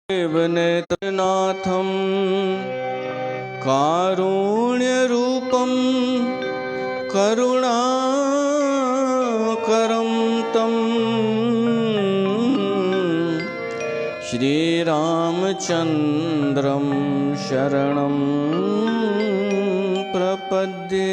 देवनेत्रनाथं कारुण्यरूपं करुणाकरं तं श्रीरामचन्द्रं शरणं प्रपद्ये।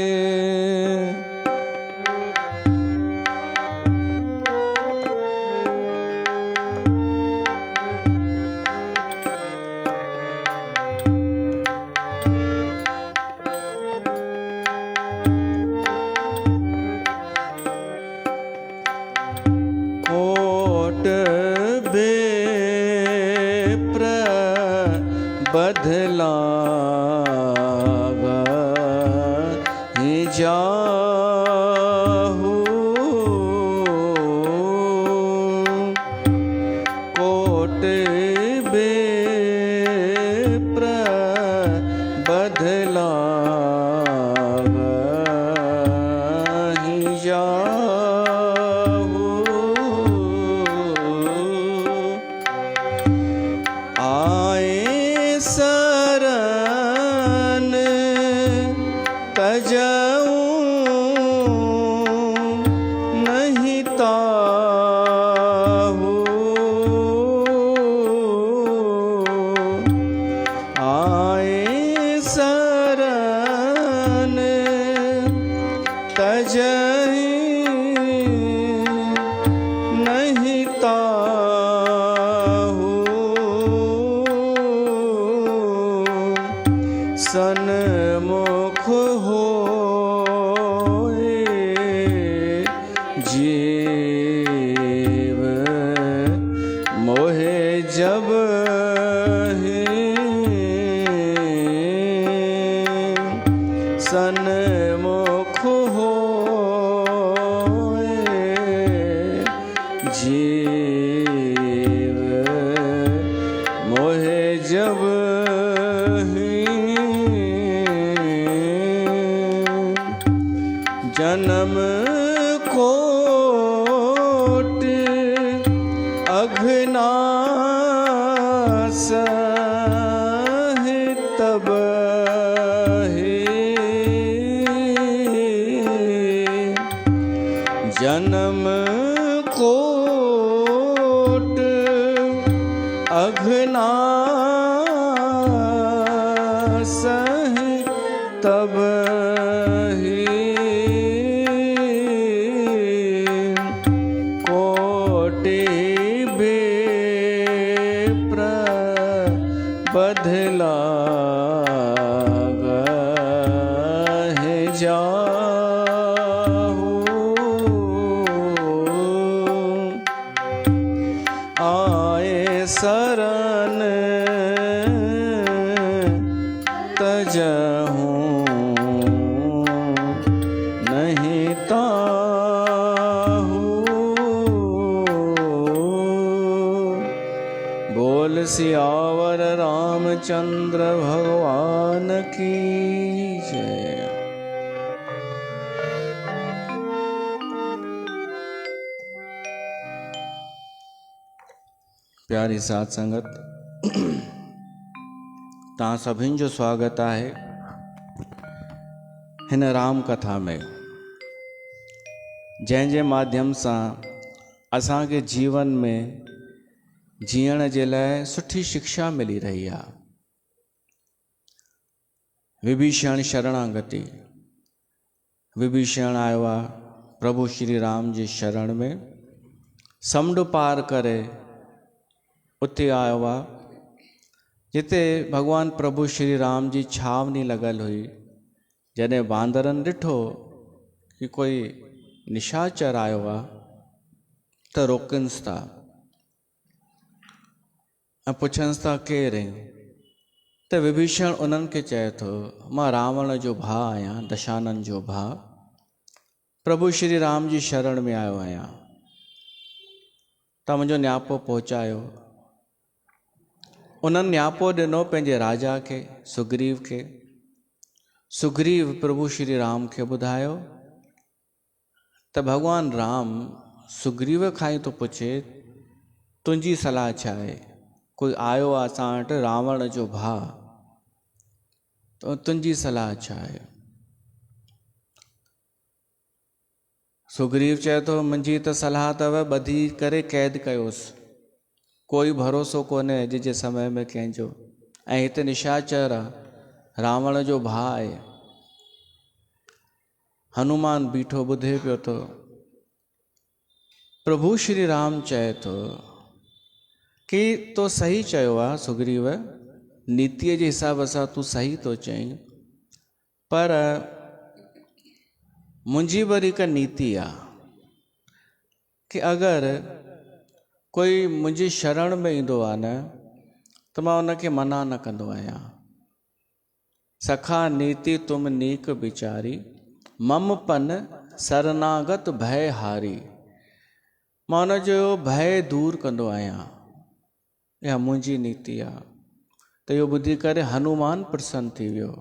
बदलावा ही जाहू कोट बेप्र बदलावा ही जाहू आए शरण तजऊं नहीं ताहू आए शरण तजहीं नहीं ताहू सन्मुख होए जीव मोहे जब ही सन्मुख होए जीव मोहे जब जन्म कोट अघनास है तब जन्म कोट अघनास है तब बदलावा है जाहू आए शरण तजहूं नहीं ताहू। बोल सियावर रामचंद्र भगवान की जय। प्यारी साथ संगत, तव्हां सभिनि जो स्वागत आहे हिन राम कथा में, जंहिंजे माध्यम सां असांखे जीवन में जीअण जे लाइ सुठी शिक्षा मिली रही आहे। विभीषण शरणागति, विभीषण आयो आहे प्रभु श्री राम जी शरण में, समुंड पार करे उते आयो आहे जिते भगवान प्रभु श्री राम जी छावनी लॻल हुई। जॾहिं वांदरनि ॾिठो कि कोई निशाचर आयो आहे त रोकनिसि था ऐं पुछनिसि था केरु आहिनि, त विभीषण उन्हनि खे चए थो मां रावण जो भाउ आहियां, दशानन जो भाउ, प्रभु श्री राम जी शरण में आयो आहियां, तव्हां मुंहिंजो न्यापो पहुचायो। उन्हनि न्यापो ॾिनो पंहिंजे राजा खे, सुग्रीव खे। सुग्रीव प्रभु श्री राम खे ॿुधायो त भगवान राम सुग्रीव खां ई थो पुछे तुंहिंजी सलाह छा आहे, कोई आयो आहे असां वटि रावण जो भाउ, त तुंहिंजी सलाह छा आहे? सुग्रीव चए थो मुंहिंजी त सलाह अथव ॿधी करे क़ैद कयोसि, कोई भरोसो कोन्हे अॼु जे समय में कंहिंजो। ऐं हिते निशाचर आहे, रावण जो भाउ आहे। हनुमान बीठो ॿुधे पियो थो। प्रभु श्री राम चए थो कि तो सही चयो आहे सुग्रीव, नीतीअ जे हिसाब सां तूं सही थो चईं, पर मुंहिंजी वरी हिकु नीति आहे कि अगरि कोई मुंहिंजी शरण में ईंदो आहे न त मां उनखे मना न कंदो आहियां। सखा नीति तुम नीक विचारी, मम पन शरणागत भय हारी। मां उनजो भय दूर कंदो आहियां, इहा मुंहिंजी नीति आहे। त इहो ॿुधी करे हनुमान प्रसन्न थी वियो।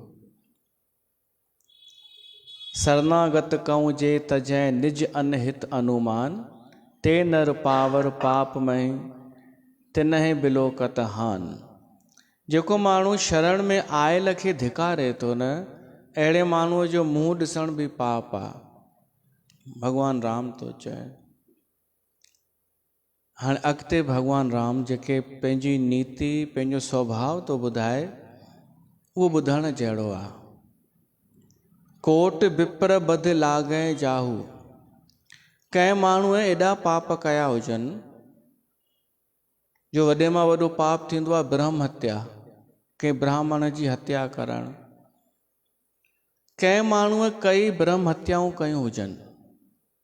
शरणागत कहूं जे तजै निज अनहित अनुमान, ते नर पावर पाप में तिनहि बिलोकत हान। जेको माण्हू शरण में आयल खे धिकारे थो न, अहिड़े माण्हूअ जो मुंहुं ॾिसण बि पाप आहे। भॻवान राम थो चए। हाणे अॻिते भॻवान राम जेके पंहिंजी नीति पंहिंजो स्वभाव थो ॿुधाए, उहो ॿुधण जहिड़ो आहे। कोट विप्र बध लागै जाहू, कंहिं माण्हूअ एॾा पाप कया हुजनि, जो वॾे मां वॾो पाप थींदो आहे ब्रह्म हत्या, कंहिं ब्राह्मण जी हत्या करणु। कंहिं माण्हूअ कई ब्रह्म हत्याऊं कयूं हुजनि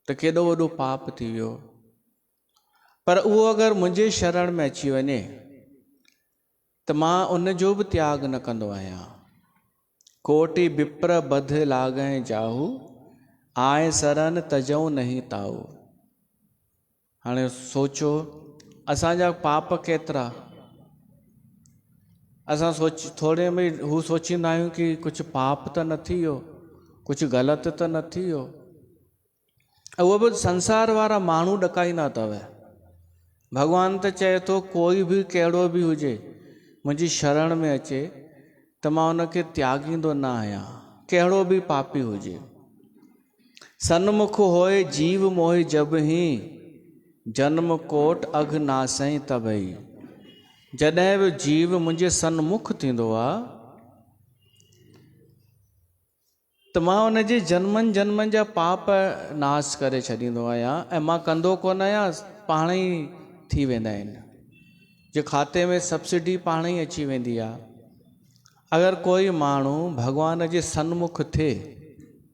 त केॾो वॾो पाप थी वियो। पर उहो अगरि मुंहिंजे शरण में अची वञे त मां उन जो बि त्याग न कंदो आहियां। कोटि विप्र बध लागै जाहू, आए सरन तजऊं नहीं ताऊ। हाणे सोचो असांजा पाप केतिरा। असां थोरे में हू सोचींदा आहियूं कि कुझु पाप त न थी वियो, कुझु ग़लति त न थी वियो। उहो बि संसार वारा माण्हू ॾकाईंदा अथव। भॻवान त चए थो कोई बि कहिड़ो बि हुजे मुंहिंजी शरण में अचे त मां उनखे त्यागींदो न आहियां, कहिड़ो बि पापी हुजे। सन्मुख होए जीव मोहि जब ही, जन्म कोट अघ नासई तबई। जॾहिं बि जीव मुंहिंजे सन्मुख थींदो आहे त मां उनजे जन्मनि जन्मनि जा पाप नाश करे छॾींदो आहियां। ऐं मां कंदो कोन आहियां, पाण ई थी वेंदा आहिनि। जे खाते में सब्सिडी पाण ई अची वेंदी आहे। अगरि कोई माण्हू भॻवान जे सन्मुख थिए,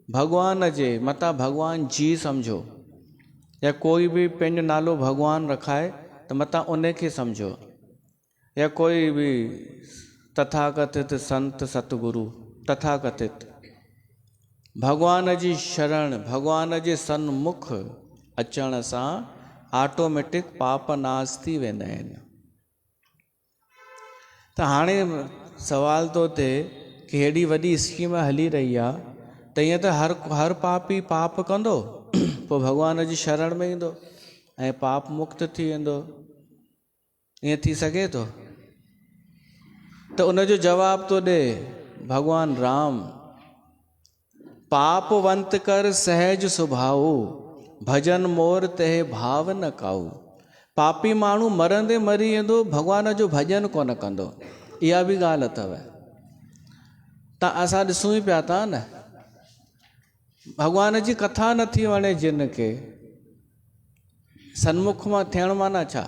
भॻवान जे मथां भॻवान जी सम्झो, या कोई बि पंहिंजो नालो भॻवान रखाए त मथां उन खे सम्झो, या कोई बि तथाकथित संत सतगुरु तथाकथित भॻवान जी शरण, भॻवान जे सन्मुख अचण सां ऑटोमेटिक पाप नाश थी वेंदा आहिनि। त हाणे सवाल थो थिए कि हेॾी वॾी स्कीम हली रही आहे त ईअं त हर पापी पाप कंदो, पोइ भॻवान जी शरण में ईंदो ऐं पाप मुक्त थी वेंदो। ईअं थी सघे थो? त उनजो जवाब थो ॾे भॻवान राम। पापवंत कर सहज सुभाऊ, भजन मोर तह भाव न काऊ। पापी माण्हू मरंदे मरी वेंदो, भॻवान जो भॼन कोन कंदो। इहा बि ॻाल्हि अथव। त असां ॾिसूं ई पिया था न, भॻवान जी कथा नथी वणे जिन खे, सन्मुख मां थियण माना छा?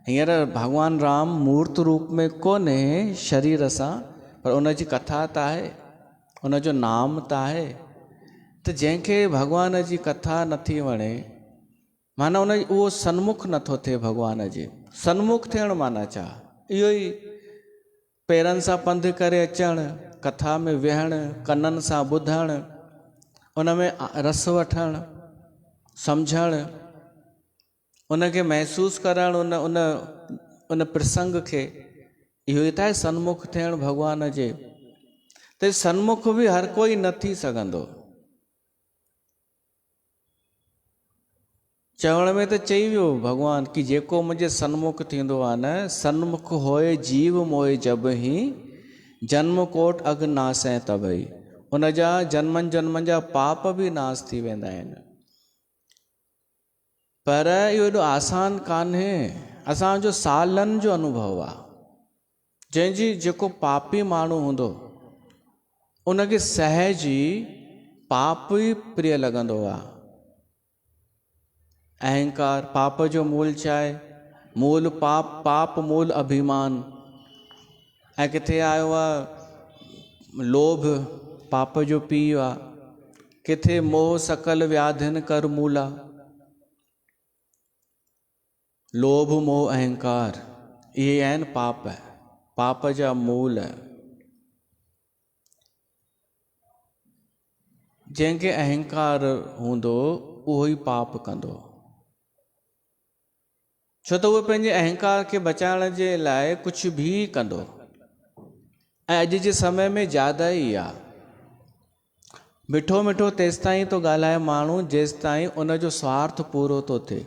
हींअर भॻवान राम मूर्त रूप में कोन्हे शरीर सां, पर उनजी कथा त आहे, उनजो नाम त आहे। त जंहिंखे भॻवान जी कथा नथी वणे, माना उहो सन्मुख नथो थिए भॻवान जे। सन्मुख थियण माना छा? इहो ई पेरनि सां पंधु करे अचणु, कथा में विहणु, कननि सां ॿुधणु, उन में रस वठणु, सम्झणु, उनखे महसूसु करणु, उन प्रसंग खे। इहो ई त आहे सन्मुख थियणु भॻवान जे। त सन्मुख बि हर कोई न थी सघंदो। चवण में तो चई वियो भगवान कि जेको मुंहिंजे सन्मुख थींदो आहे न, सन्मुख होए जीव मोए जब ही, जन्म कोट अघ नासै तबई। उन जा जन्मनि जन्मनि जा पाप बि नाश थी वेंदा आहिनि। पर इहो एॾो आसान कान्हे। असांजो सालनि जो अनुभव आहे, जंहिंजी जेको पापी माण्हू हूंदो उनखे सहज ई पाप ई प्रिय लॻंदो आहे। अहंकार पाप जो मूल छा आहे? मूल पाप, पाप मूल अभिमान। ऐं किथे आयो आहे लोभ, पाप जो पीउ आहे। किथे मोह सकल व्याधिन कर मूला। लोभ मोह अहंकार इहे आहिनि पाप, पाप जा मूल। जंहिंखे अहंकार हूंदो उहो ई पाप कंदो, छो त उहो पंहिंजे अहंकार खे बचाइण जे लाइ कुझु बि कंदो। ऐं अॼु जे समय में ज़्यादा ई आहे। मिठो मिठो तेसिताईं थो ॻाल्हाए माण्हू जेसिताईं उनजो स्वार्थ पूरो थो थिए,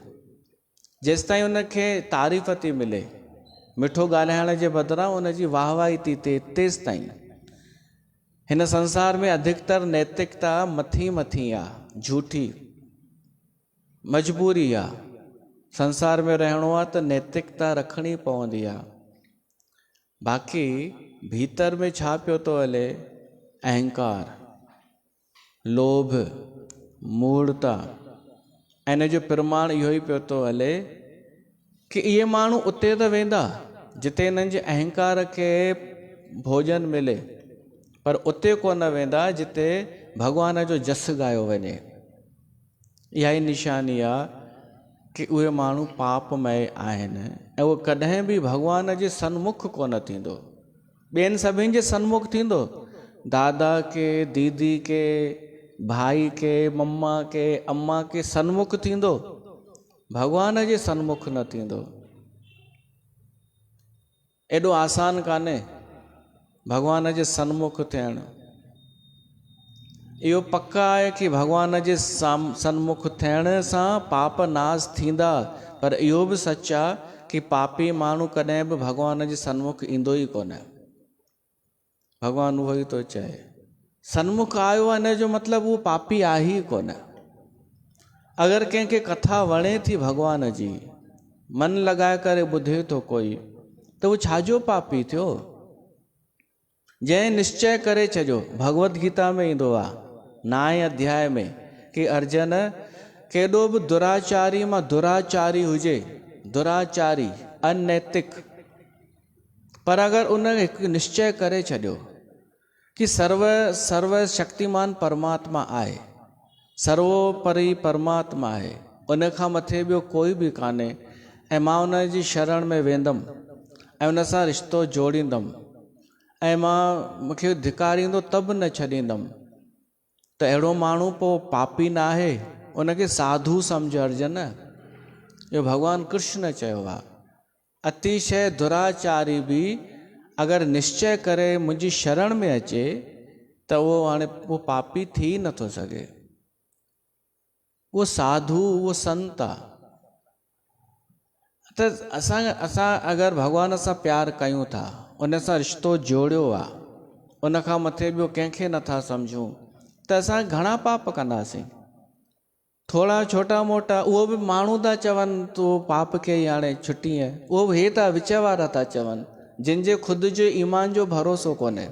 जेसिताईं उनखे तारीफ़ थी मिले। मिठो ॻाल्हाइण जे बदिरां उनजी वाहवाही थी थिए, तेसिताईं। हिन संसार में अधिकतर नैतिकता मथी मथी आहे, झूठी मजबूरी आहे। संसार में रहणो आहे त नैतिकता रखणी पवंदी आहे। बाक़ी भीतर में छा पियो थो हले? अहंकार, लोभ, मूढ़ता। ऐं इन जो प्रमाण इहो ई पियो थो हले कि इहे माण्हू उते त वेंदा जिते इन्हनि जे अहंकार खे भोजन मिले, पर उते कोन वेंदा जिते भॻवान जो जस ॻायो वञे। इहा ई निशानी आहे कि उहे माण्हू पापमय आहिनि ऐं उहो कॾहिं बि भॻवान जे सन्मुख कोन थींदो। ॿियनि सभिनि जे सन्मुख थींदो, दादा के, दीदी के, भाई के, मम्मा के, अम्मा के सन्मुख थींदो, भॻवान जे सन्मुख न थींदो। एॾो आसान कान्हे भॻवान जे सन्मुख थियणु। इहो पक्का आहे कि भॻवान जे सन्मुख थियण सां पाप नाश थींदा, पर इहो बि सच आहे कि पापी माण्हू कॾहिं बि भॻवान जे सन्मुख ईंदो ई कोन। भॻवानु उहो ई थो चए, सन्मुख आयो आहे इन जो मतिलबु उहो पापी आहे ई कोन। अगरि कंहिंखे कथा वणे थी भॻवान जी, मन लॻाए करे ॿुधे थो कोई, त उहो छाजो पापी थियो? जंहिं निश्चय करे छॾियो, भगवत गीता में ईंदो आहे 9 अध्याय में, कि अर्जन केॾो बि दुराचारी मां दुराचारी हुजे, दुराचारी अनैतिक, पर अगरि उन हिकु निश्चय करे छॾियो कि सर्व शक्तिमान परमात्मा आहे, सर्वोपरि परमात्मा आहे, उन खां मथे ॿियो कोई बि कान्हे, ऐं मां उन जी शरण में वेंदमि ऐं उन सां रिश्तो जोड़ींदमि, ऐं मूंखे धिकारींदो त बि न छॾींदमि, त अहिड़ो माण्हू पोइ पापी न आहे, उनखे साधु सम्झ अर्जन। इहो भॻवानु कृष्ण चयो आहे। अतिशय दुराचारी बि अगरि निश्चय करे मुंहिंजी शरण में अचे त उहो हाणे उहो पापी थी नथो सघे। उहो साधु, उहो संत आहे। त असां अगरि भॻवान सां प्यारु कयूं था, उन सां रिश्तो जोड़ियो आहे, उन खां मथे ॿियो कंहिंखे नथा सम्झूं, त असां घणा पाप कंदासीं? थोरा छोटा मोटा, उहो बि माण्हू था चवनि तो पाप खे ई हाणे छुटी आहे, उहो बि हे था विच वारा था चवनि, जिन जे ख़ुदि जे ईमान जो भरोसो कोन्हे,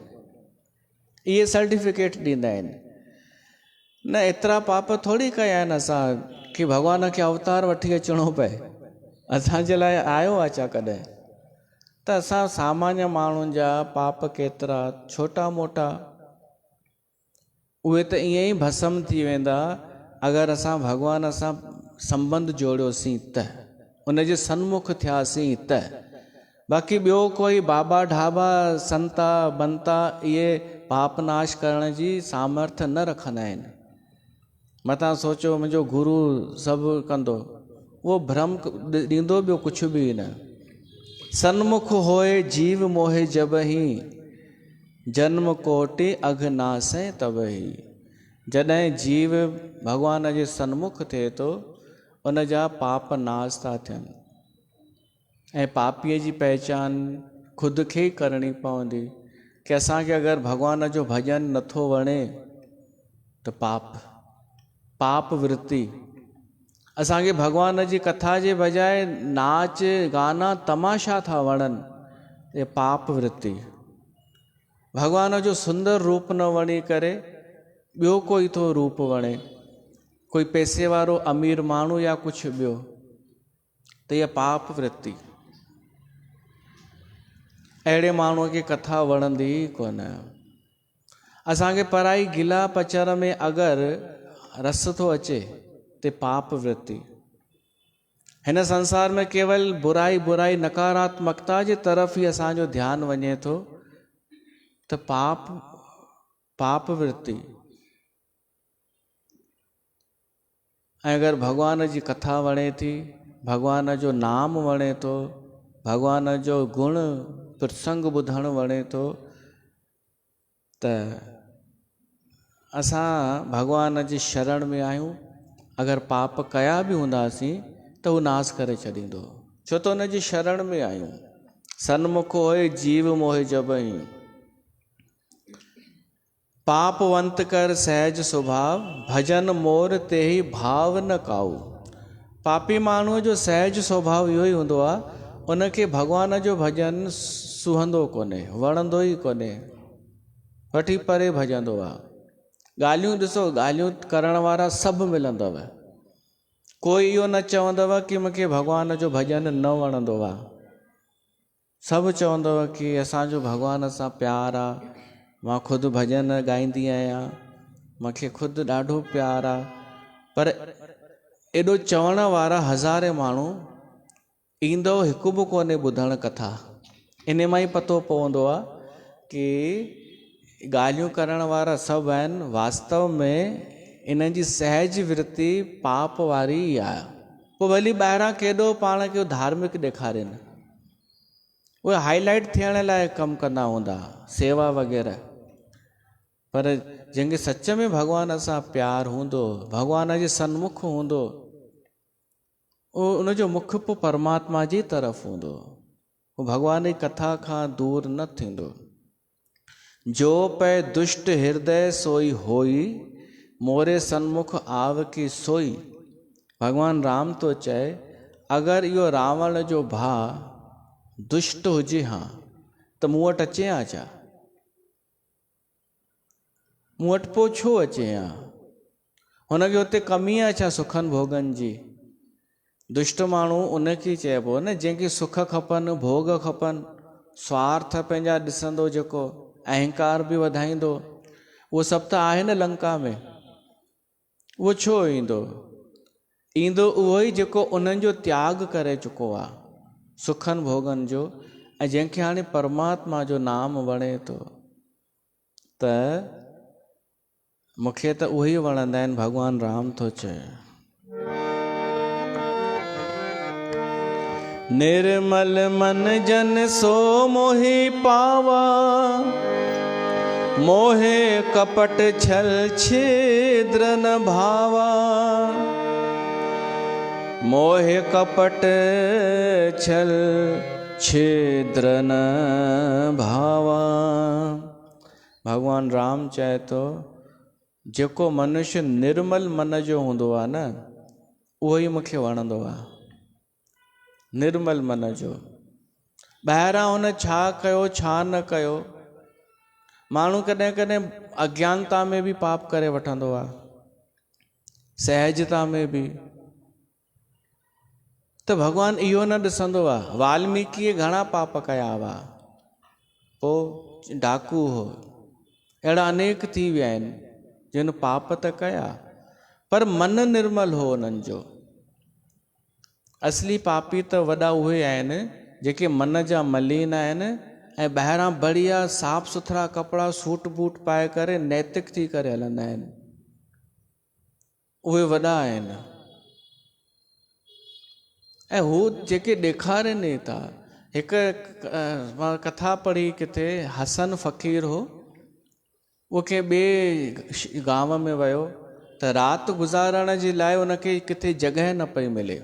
इहे सर्टिफिकेट ॾींदा आहिनि। न एतिरा पाप थोरी कया आहिनि असां कि भॻवान खे अवतार वठी अचिणो पए, असांजे लाइ आयो आहे छा कॾहिं? त असां सामान्य माण्हुनि जा पाप केतिरा छोटा मोटा, उहे त ईअं ई भस्म थी वेंदा अगरि असां भॻवान सां संबंध जोड़ियोसीं त, उन जे सन्मुख थियासीं त। बाक़ी ॿियो कोई बाबा ढाबा संता बंता इहे पाप नाश करण जी सामर्थ्य न रखंदा आहिनि। मथां सोचो मुंहिंजो गुरु सभु कंदो, उहो भ्रम ॾींदो, ॿियो कुझु बि न। सन्मुख होए जीव मोहे जब ही, जन्म कोटि अघ नासै तब ही। जॾहिं जीव भॻवान जे सन्मुख थिए थो, उन जा पाप नाश था थियनि। ऐं पापीअ जी पहचान ख़ुदि खे ई करणी पवंदी कि असांखे अगरि भॻवान जो भॼन नथो वणे त पाप वृत्ति। असांखे भॻवान जी कथा जे बजाए नाच गाना तमाशा था वणनि, ये पाप वृत्ति। भॻवान जो सुंदर रूप न वणी करे ॿियो कोई थो रूप वणे, कोई पैसे वारो अमीर माण्हू या कुझु ॿियो, त इहा पाप वृत्ति। अहिड़े माण्हूअ खे कथा वणंदी ई कोन। असांखे पराई गिला पचर में अगरि रस थो अचे ते पाप वृत्ति। हिन संसार में केवल बुराई नकारात्मकता जे तरफ़ ई असांजो ध्यानु वञे थो त पाप वृत्ति। ऐं अगरि भॻवान जी कथा वणे थी, भॻवान जो नाम वणे थो, भॻवान जो गुण प्रसंग ॿुधणु वणे थो, त असां भॻवान जी शरण में आहियूं। अगरि पाप कया बि हूंदासीं त उहो नाश करे छॾींदो, छो त उन जी शरण में आहियूं। सन्मुख होए जीव मोहि जबहि, पापवंत कर सहज स्वभाव, भजन मोर ते ही भाव न काऊ। पापी माण्हूअ जो सहज स्वभाव इहो ई हूंदो आहे, उनखे भॻवान जो भॼन सुहंदो कोन्हे, वणंदो ई कोन्हे, वठी परे भॼंदो आहे। ॻाल्हियूं ॾिसो, ॻाल्हियूं करण वारा सभु मिलंदव, कोई इहो न चवंदव कि मूंखे भॻवान जो भॼन न वणंदो आहे। सभु चवंदव कि असांजो भॻवान सां प्यारु आहे, मां ख़ुदि भॼन ॻाईंदी आहियां, मूंखे ख़ुदि ॾाढो प्यारु आहे। पर एॾो चवण वारा हज़ारे माण्हू, ईंदो हिकु बि कोन्हे ॿुधणु कथा। इन मां ई पतो पवंदो आहे कि ॻाल्हियूं करण वारा सभु आहिनि, वास्तव में इन्हनि जी सहज वृत्ति पाप वारी ई आहे। पोइ भली ॿाहिरां केॾो पाण खे धार्मिक ॾेखारीनि, उहे हाईलाइट थियण लाइ कमु कंदा हूंदा, सेवा वग़ैरह। पर जंहिंखे सच में भॻवान सां प्यारु हूंदो, भॻवान जे सन्मुख हूंदो, उनजो मुख पोइ परमात्मा जी तरफ़ हूंदो, उहो भॻवान जी कथा खां दूर न थींदो। जो पै दुष्ट हृदय सोई होई, मोरे सन्मुख आव की सोई। भगवान राम तो चए, अगरि इहो रावण जो भाउ दुष्ट हुजे हा त मूं वटि अचे हा छा? मूं वटि पोइ छो अचे हा? हुनखे हुते कमी आहे छा सुखनि भोगनि जी? दुष्ट माण्हू उनखे चइबो न जंहिंखे सुख खपनि, भोग खपनि, स्वार्थ पंहिंजा ॾिसंदो, जेको अहंकार बि वधाईंदो। उहो सभु त आहे न लंका में, उहो छो ईंदो? ईंदो उहो ई जेको उन्हनि जो त्याग करे चुको आहे, सुखनि भोगनि जो, ऐं जंहिंखे हाणे परमात्मा जो नाम वणे थो। त मूंखे त उहे ई वणंदा आहिनि। भॻवान राम थो चए, निर्मल मन जन सो मोहि पावा, मोहे कपट छल छिद्र न भावा। मोहे कपट छल छिद्र न भावा। भगवान राम चए थो, जेको मनुष्य निर्मल मन जो हूंदो आहे न, उहो ई मूंखे वणंदो आहे। निर्मल मन जो, ॿाहिरां हुन छा कयो छा न कयो। माण्हू कॾहिं कॾहिं अज्ञानता में बि पाप करे वठंदो आहे, सहजता में बि। त भॻवान इहो न ॾिसंदो आहे। वाल्मीकिअ घणा पाप कया हुआ, पोइ डाकू हो, अहिड़ा अनेक थी विया आहिनि जिन पाप त कया, पर मन निर्मल हो उन्हनि जो। असली पापी त वॾा उहे आहिनि जेके मन जा मलीन आहिनि ऐं ॿाहिरां बढ़िया साफ़ सुथरा कपिड़ा सूट बूट पाए करे नैतिक थी करे हलंदा आहिनि, उहे वॾा आहिनि। ऐं हू जेके ॾेखारनि था, हिकु मां कथा पढ़ी किथे, हसन फ़क़ीर हो, उहो कंहिं ॿिए गांव में वियो त राति गुज़ारण जे लाइ उनखे किथे जॻह न पई मिले।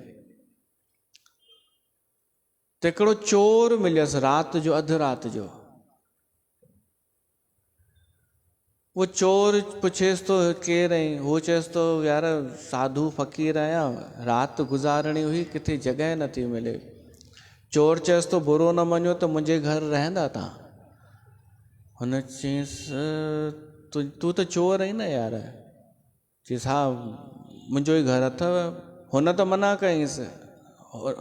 त हिकिड़ो चोर मिलियसि राति जो, अधु राति जो। वो चोर पुछेसि थो केरु आहीं? हू चएसि थो यार साधु फ़क़ीर आहियां, राति गुज़ारणी हुई, किथे जॻह नथी मिले। चोर चएसि थो बुरो न मञो त मुंहिंजे घर रहंदा तव्हां? हुन चयईंसि तूं त चोर आहीं न यार। चयईसि हा मुंहिंजो ई घर अथव। हुन त मना कयईंसि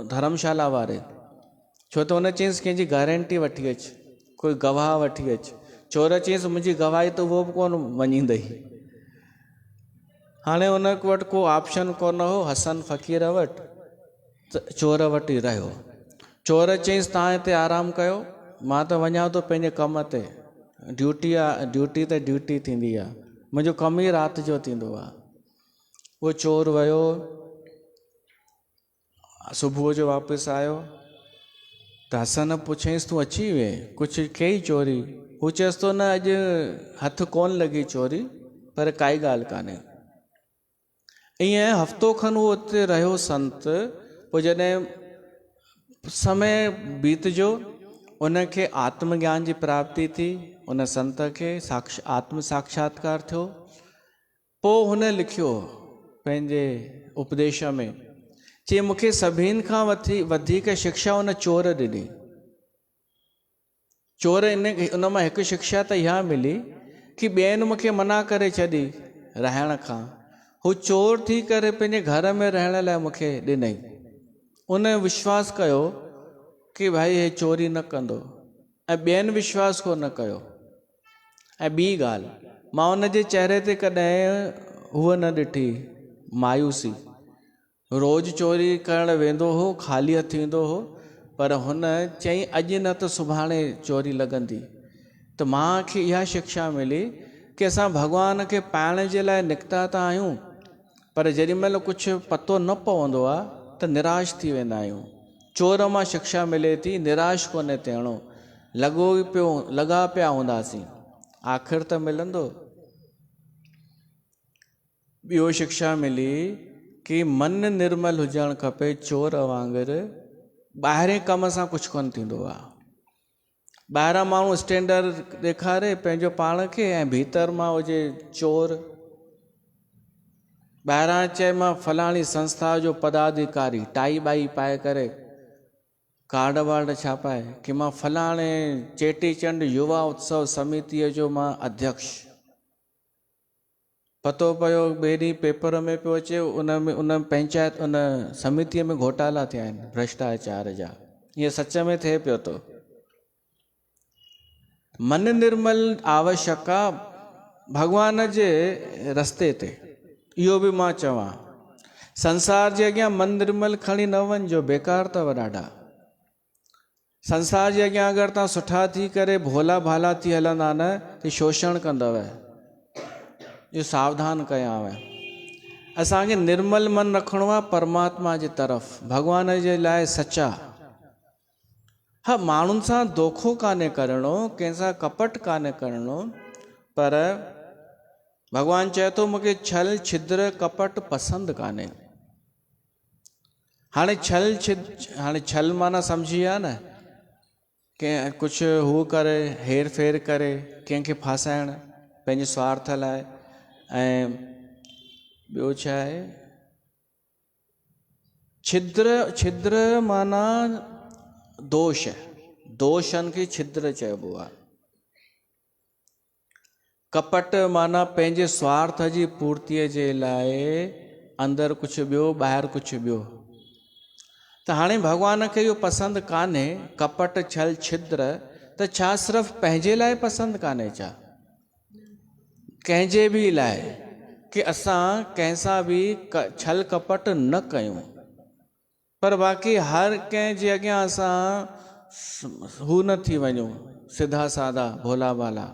धर्मशाला वारे, छो त हुन चयईंसि कंहिंजी गारंटी वठी अचु, कोई गवाह वठी अचु। चोर चयईंसि मुंहिंजी गवाही त उहो बि कोन मञींदई। हाणे हुन वटि को ऑप्शन कोन हो हसन फ़क़ीर वटि, त चोर वटि ई रहियो। चोर चयईंसि तव्हां हिते आराम कयो, मां त वञा थो पंहिंजे कम ते। ड्यूटी आहे, ड्यूटी त ड्यूटी थींदी आहे, मुंहिंजो कमु ई राति जो थींदो आहे। उहो चोर वियो, सुबुह जो वापसि आयो त हसन पुछईंसि तूं अची वे, कुझु कई चोरी? हू चएसि थो न अॼु हथु कोन लॻी चोरी, पर काई ॻाल्हि कान्हे। ईअं हफ़्तो खनि उहो उते रहियो संत। पोइ जॾहिं समय बीतजो, उनखे आत्मज्ञान जी प्राप्ति थी, उन संत खे आत्म साक्षात्कार थियो। पोइ हुन लिखियो पंहिंजे उपदेश में, चई मूंखे सभिनि खां वधीक शिक्षा उन चोर ॾिनी। चोर उन मां हिकु शिक्षा त इहा मिली कि ॿियनि मूंखे मना करे छॾी रहण खां, हू चोर थी करे पंहिंजे घर में रहण लाइ मूंखे ॾिनई। उन विश्वास कयो कि भाई हे चोरी न कंदो, ऐं ॿियनि विश्वास को न कयो। ऐं ॿी ॻाल्हि, मां उन जे चेहरे ते कॾहिं हूअ न ॾिठी मायूसी। रोज़ चोरी करणु वेंदो हो, ख़ाली हथु ईंदो हो, पर हुन चई अॼु न त सुभाणे चोरी लॻंदी। त मूंखे इहा शिक्षा मिली कि असां भॻवान खे पाइण जे लाइ निकिता त आहियूं, पर जेॾी महिल कुझु पतो न पवंदो आहे त निराश थी वेंदा आहियूं। चोर मां शिक्षा मिले थी निराश कोन्हे थियणो, लॻा पिया हूंदासीं, आख़िर त मिलंदो। ॿियो शिक्षा मिली कि मन निर्मल हुजणु खपे, चोर वांगुरु ॿाहिरें कम सां कुझु कोन थींदो आहे। ॿाहिरां माण्हू स्टैंडर्ड ॾेखारे पंहिंजो पाण खे, ऐं भीतर मां हुजे चोर। ॿाहिरां चए मां फलाणी संस्था जो पदाधिकारी, टाई बाई पाए करे, कार्ड वार्ड छापाए कि मां फलाणे चेटीचंड युवा उत्सव समितीअ जो मां अध्यक्ष। पतो पियो ॿिए ॾींहुं पेपर में पियो अचे, उन पंचायत उन समितीअ में घोटाला थिया आहिनि भ्रष्टाचार जा। ईअं सच में थिए पियो थो। मन निर्मल आवश्यक आहे भॻवान जे रस्ते ते। इहो बि मां चवां, संसार जे अॻियां मन निर्मल खणी न वञिजो, बेकार अथव ॾाढा। संसार जे अॻियां अगरि तव्हां सुठा थी करे भोला भाला थी हलंदा न, त शोषण कंदव। इहो सावधान कयांव। असांखे निर्मल मन रखिणो आहे परमात्मा जी तरफ़, भॻवान जे लाइ सचा। हा, माण्हुनि सां धोखो कान्हे करिणो, कंहिंसां कपट कान्हे करिणो, पर भॻवानु चए थो मूंखे छल छिद्र कपट पसंदि कान्हे। हाणे छल माना सम्झी विया न, कंहिं कुझु हू करे हेर फेर करे कंहिंखे फासाइण पंहिंजे स्वार्थ लाइ। ऐं ॿियो छा आहे, छिद्र माना दोष, दोषनि खे छिद्र चइबो आहे। कपट माना पंहिंजे स्वार्थ जी पूर्तीअ जे लाइ अंदरि कुझु ॿियो ॿाहिरि कुझु ॿियो। त हाणे भॻवान खे इहो पसंदि कान्हे कपट छल छिद्र, त छा सिर्फ़ु पंहिंजे लाइ पसंदि कान्हे छा? कंहिंजे बि लाइ, कि असां कंहिंसां बि छल कपट न कयूं, पर बाक़ी हर कंहिंजे अॻियां असां हू न थी वञूं, सिधा साधा भोला भाला।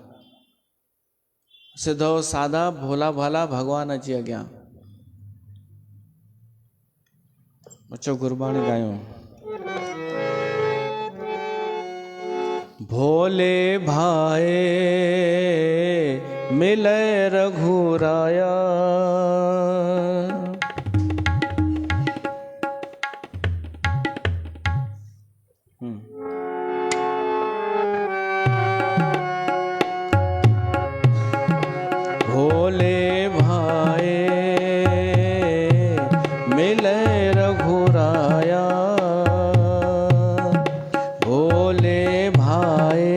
सिधो साधा भोला भाला भॻवान जे अॻियां। अचो गुरबाणी ॻायूं। भोले भाए मिले रघुराया। भोले भाए मिले रघुराया, भोले भाए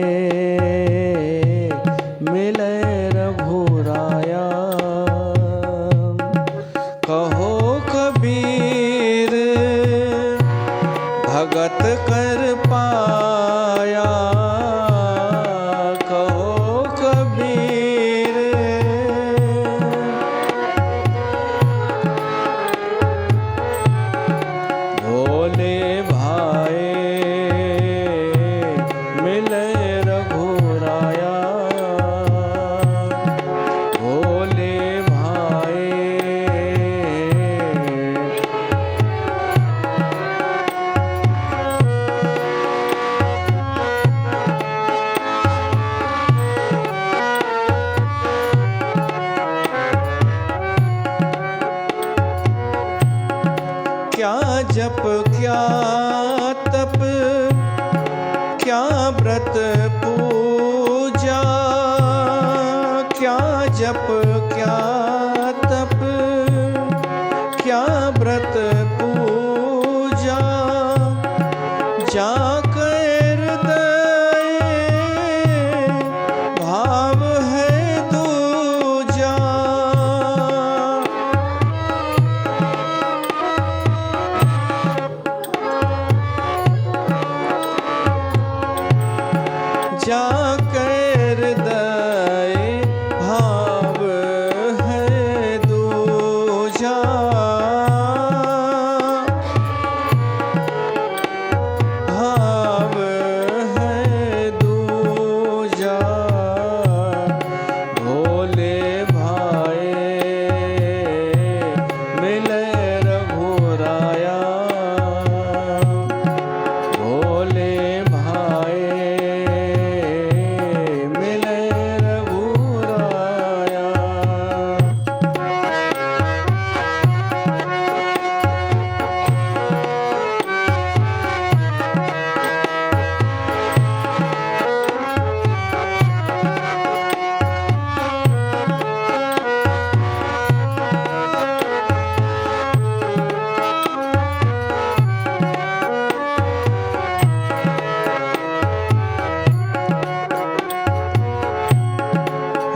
मिले रघुराया। कहो कबीर भगत कर पाया, कहो कबीर भोले भाए मिले रघुराया, भोले भाए। क्या जप क्या तप क्या व्रत पूजा, क्या जप क्या तप क्या व्रत पूजा, जाकर हृदय भाव है दूजा। जाकर हृदय भाव है दूजा, भाव है दूजा। भोले भाए मिले रघुराया, भोले भाए मिले रघुराया।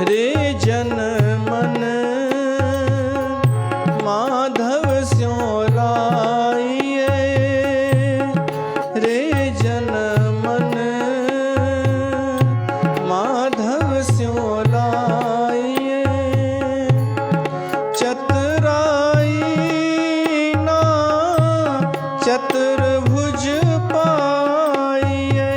रे जन मन माधव स्यों लाइए, रे जन मन माधव स्यों लाइए। चतुराई ना चतुर्भुज पाइए,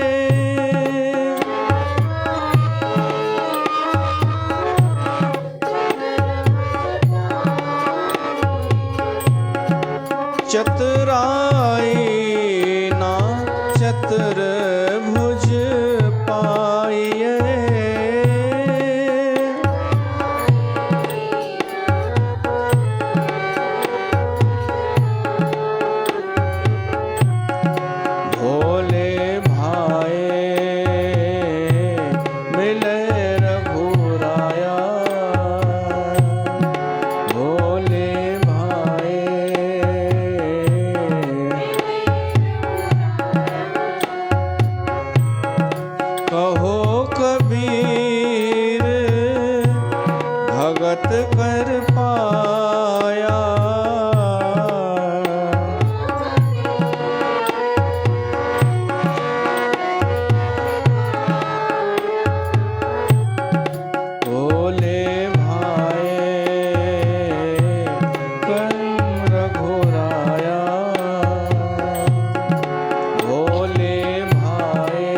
चतुराई ना चतुर्भुज पाइए। भोले भाए मिले रघुराया, भोले भाए। कहो कबीर भगत कर पाया, भोले भाए कर रघुराया, भोले भाए।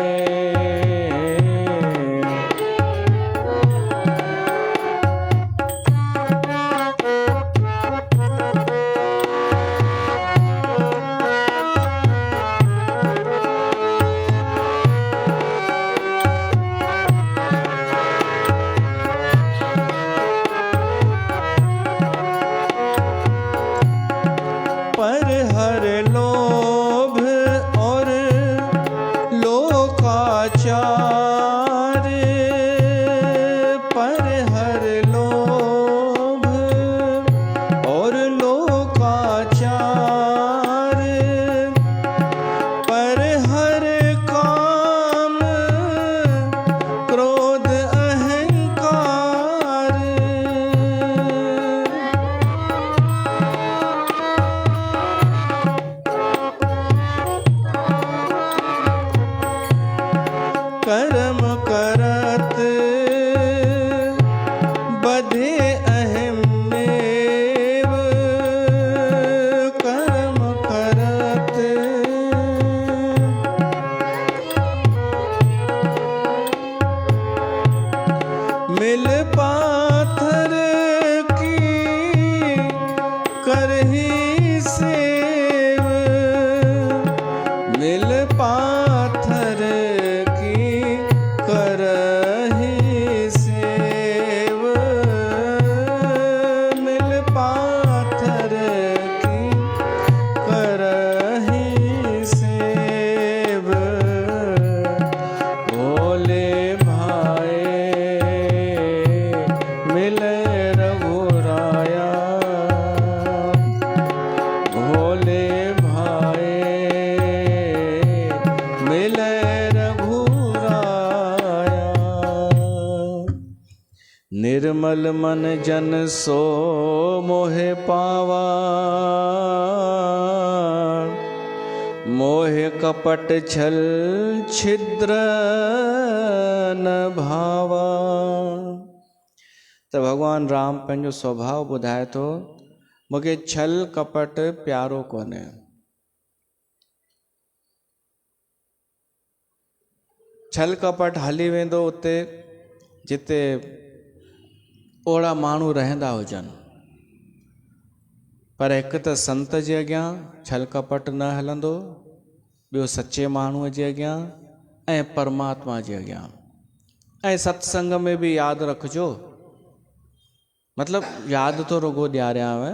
करत बधे अहम मेव कर्म करत मिल पाथर की करही सेव मिल पाथर की करही सेव मिल पाथर की करही सेव भोले भाए मिले रघुराया भोले भाए मिले रघुराया निर्मल मन जन सो मोहे पावा मोह कपट छल छिद्र न भावा। तो भगवान राम पंहिंजो स्वभाव ॿुधाए थो मूंखे छल कपट प्यारो कोन्हे। छल कपट हली वेंदो उते जिते ओड़ा माण्हू रहंदा हुजनि, पर हिकु त संत जे अॻियां छल कपट न हलंदो, ॿियो सचे माण्हूअ जे अॻियां ऐं परमात्मा जे अॻियां। ऐं सत्संग में बि यादि रखिजो, मतिलबु यादि तो रुगो ॾियारियांव,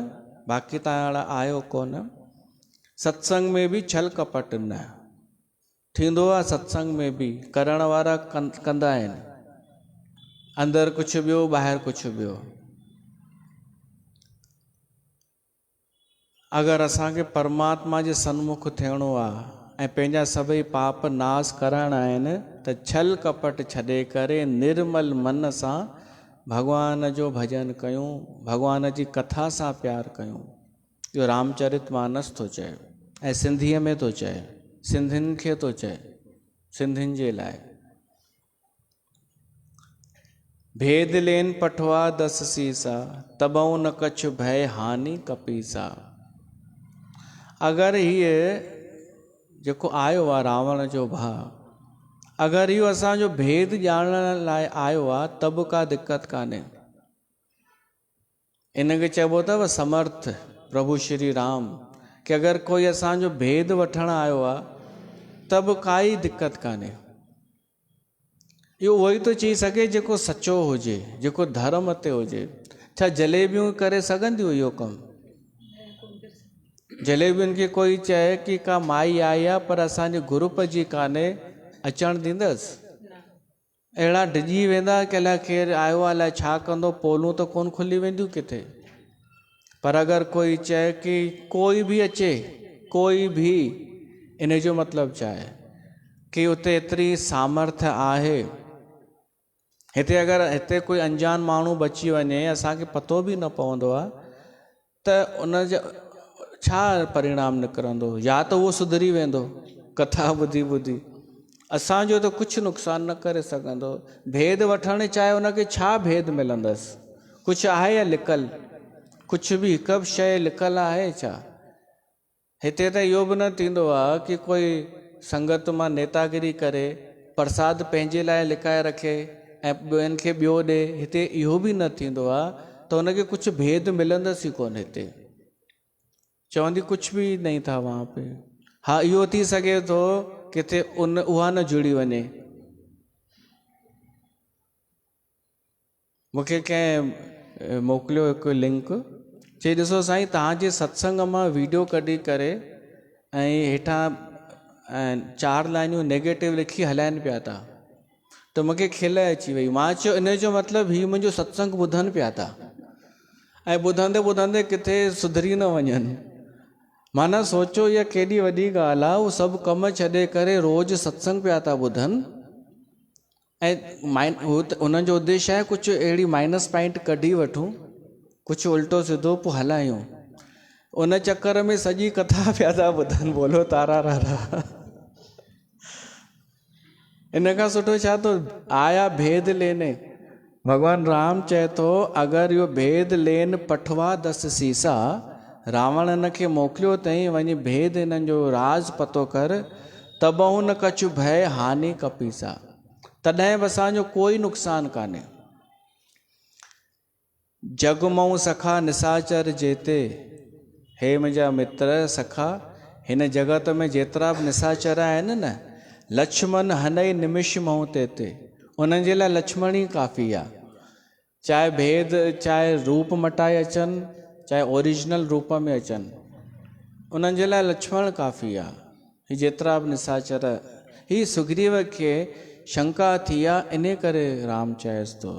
बाक़ी तव्हां अहिड़ा आहियो कोन। सत्संग में बि छल कपट न थींदो आहे। सत्संग में बि करण वारा कंदा आहिनि, अंदरि कुझु ॿियो ॿाहिरि कुझु ॿियो। अगरि असांखे परमात्मा जे सन्मुख थियणो आहे ऐं पंहिंजा सभई पाप नाश करणा आहिनि त छल कपट छॾे करे निर्मल मन सां भगवान जो भजन कयूं, भगवान जी कथा सां प्यार कयूं। इहो रामचरितमानस थो चए ऐं सिंधीअ में थो चए, सिंधियुनि खे थो चए, सिंधियुनि जे लाइ। भेद लेन पठवा 10 सीसा तबऊं न कछु भय हानि कपीसा। अगरि हीअ जेको आयो आहे रावण जो भाउ, अगरि इहो असांजो भेद ॼाणण लाइ आयो आहे त बि का दिक़त कान्हे। इनखे चइबो अथव समर्थ प्रभु श्री राम, कि अगरि कोई असांजो भेद वठण आयो आहे त बि काई दिक़त कान्हे। इहो उहो ई थो चई सघे जेको सचो हुजे, जेको धर्म ते हुजे। छा जलेबियूं करे सघंदियूं इहो कमु? जलेबियुनि खे कोई चए कि का माई आई आहे पर असांजे ग्रुप जी कान्हे, अचणु ॾींदसि? अहिड़ा डिॼी वेंदा कि अलाए केरु आयो आहे, अलाए छा कंदो, पोलूं त कोन खुली वेंदियूं किथे। पर अगरि कोई चए कि कोई बि अचे, कोई बि, इन जो मतिलबु छा आहे कि उते एतिरी सामर्थ्य आहे। हिते अगरि हिते कोई अनजान माण्हू बची वञे, असांखे पतो बि न पवंदो आहे, त उन जो छा परिणाम निकिरंदो? या त उहो सुधरी वेंदो कथा ॿुधी ॿुधी, असांजो त कुझु नुक़सानु न करे सघंदो। भेद वठणु चाहे उनखे छा भेद मिलंदसि? कुझु आहे या लिकल? कुझु बि हिकु बि शइ लिकल आहे छा? हिते त इहो बि न थींदो आहे कि कोई संगत मां नेतागिरी करे प्रसाद पंहिंजे लाइ लिकाए रखे ऐं ॿियनि खे ॿियो ॾे। हिते इहो बि न थींदो आहे, त हुनखे कुझु भेद मिलंदसि ई कोन। हिते चवंदी कुझु बि नहीं था वहाँ पे। हा, इहो थी सघे थो किथे उहा न जुड़ी वञे। मूंखे कंहिं मोकिलियो हिकु लिंक, चई ॾिसो साईं तव्हांजे सत्संग मां वीडियो कढी करे ऐं हेठां 4 लाइनियूं नेगेटिव लिखी हलाइनि पिया था। त मूंखे खिल अची वई। मां चयो इन जो मतिलबु हीअ मुंहिंजो सत्संग ॿुधनि पिया था ऐं ॿुधंदे ॿुधंदे किथे सुधरी न वञनि। माना सोचो इहा केॾी वॾी ॻाल्हि आहे। उहो सभु कम छॾे करे रोज़ु सत्संग पिया था ॿुधनि ऐं उन्हनि जो उद्देश्य आहे कुझु अहिड़ी माइनस पॉइंट कढी वठूं, कुझु उल्टो सिधो पोइ हलायूं। उन चक्कर में सॼी कथा पिया था ॿुधनि। बोलो तारा रारा। इन खां सुठो छा तो आया भेद लेने। भगवान राम चए थो अगरि इहो भेद लेन पठवा दस सीसा, रावण हिन खे मोकिलियो अथई वञी भेद हिननि जो राज पतो कर, तबहू न कछु भय हानि कपीसा, तॾहिं बि असांजो कोई नुक़सानु कान्हे। जगमऊ सखा निसाचर जेते, हे मुंहिंजा मित्र सखा, हिन जगत में जेतिरा बि निसाचर आहिनि न, लक्ष्मण हनई निमिष महू ते, उन्हनि जे लाइ लक्ष्मण ई काफ़ी आहे। चाहे भेद, चाहे रूप मटाए अचनि, चाहे ओरिजिनल रूप में अचनि, उन्हनि जे लाइ लक्ष्मण काफ़ी आहे। ही जेतिरा बि निसाचर, ही सुग्रीव खे शंका थी आहे, इन करे राम चएसि थो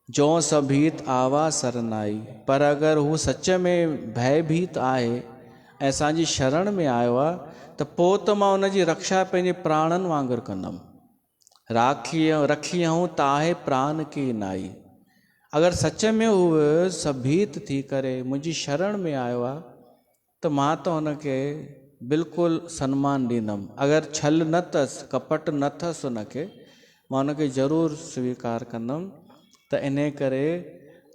जो सभीत आवा सरनाई। पर अगरि हू सच में भयभीत आहे ऐं असांजी शरण में आयो आहे, त पोइ त मां हुनजी रक्षा पंहिंजे प्राणनि वांगुरु कंदुमि। रखी हूं ताहे प्राण की नाई। अगरि सच में हू सभीत थी करे मुंहिंजी शरण में आयो आहे, त मां त हुनखे बिल्कुलु सन्मान ॾींदुमि। अगरि छल न अथसि, कपट न अथसि हुनखे, मां हुनखे ज़रूरु स्वीकार कंदुमि। त इन करे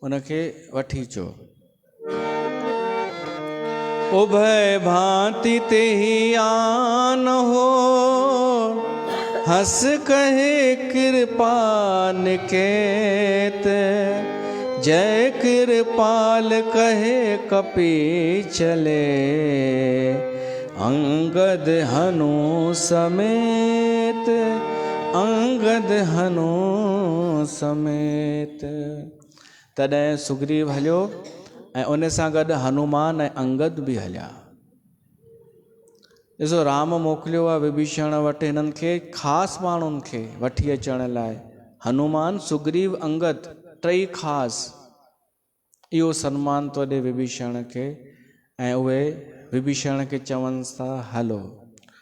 उनखे वठी अचो। उभय भांति ते ही आन हो, हंस कहे कृपाल निकेत, जय कृपाल कहे कपि चले, अंगद हनु समेत, अंगद हनु समेत। तॾहिं सुग्रीव हलियो ऐं उन सां गॾु हनुमान ऐं अंगद बि हलिया। ॾिसो राम मोकिलियो आहे विभीषण वटि हिननि खे ख़ासि माण्हुनि खे वठी अचण लाइ। हनुमान, सुग्रीव, अंगद टई ख़ासि। इहो सन्मान तो ॾे विभीषण खे ऐं उहे विभीषण खे चवनि था हलो।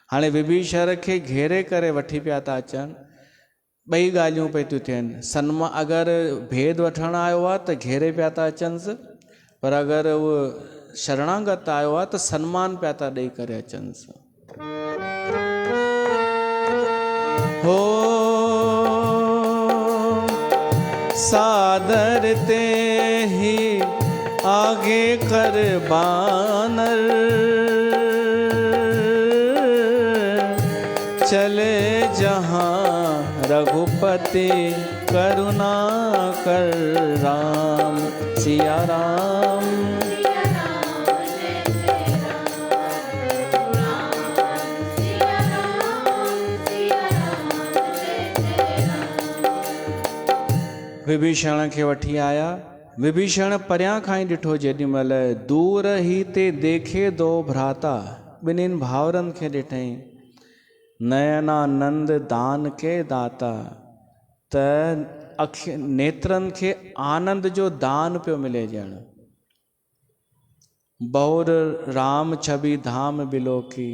हाणे विभीषण खे घेरे करे वठी पिया था अचनि। ॿई ॻाल्हियूं पई थियूं थियनि। अगरि भेद वठणु आयो आहे त घेरे पिया था अचनिसि, पर अगरि उहो शरणागत आयो आहे त सन्मान पिया था ॾेई करे अचनिसि। हो सादर ते ही आगे कर बानर, चले जहाँ रघुपति करुणा कर राम। सिया राम विभीषण खे वठी आया। विभीषण परियां खां ई ॾिठो जेॾीमहिल दूर ही ते देखे दो भ्राता। ॿिन्हिनि भाउरनि खे ॾिठई। नयनानंद दान के दाता, त नेत्रनि खे आनंद जो दान पियो मिले ॼण। बहुर राम छवि धाम बिलोकी,